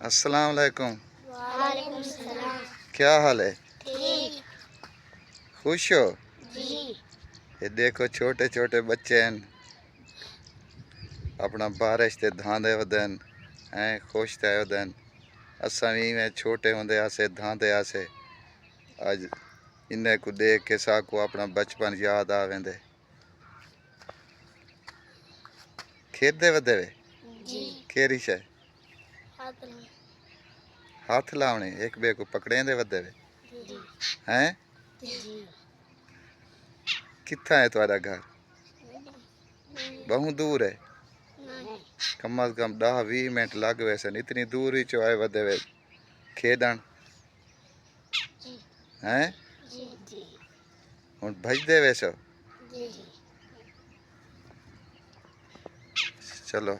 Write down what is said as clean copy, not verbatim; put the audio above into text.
अस्सलाम वालेकुम। वालेकुम सलाम। क्या हाल है? ठीक। खुश हो? जी। ये देखो छोटे छोटे बच्चे हैं, अपना बारिश ते धांदे वदन हैं, खुश थे वदन। असां भी में छोटे होंदे आसे धांदे आसे। अज इन्हें को देख के साकू अपना बचपन याद आ वेंदे। खेदे वदे वे जी। केरी शे? हाथ हाथ लावने एक बे को पकड़ेंदे वदे वे जी। हैं? जी। कित्था है तुम्हारा घर? बहुत दूर है। नहीं। कम अज कम 10-20 मिनट लग वैसे इतनी दूर ही चो आए वदे वे खेदन जी। हैं? जी। जी। हुण भजदे वैसो? जी। चलो।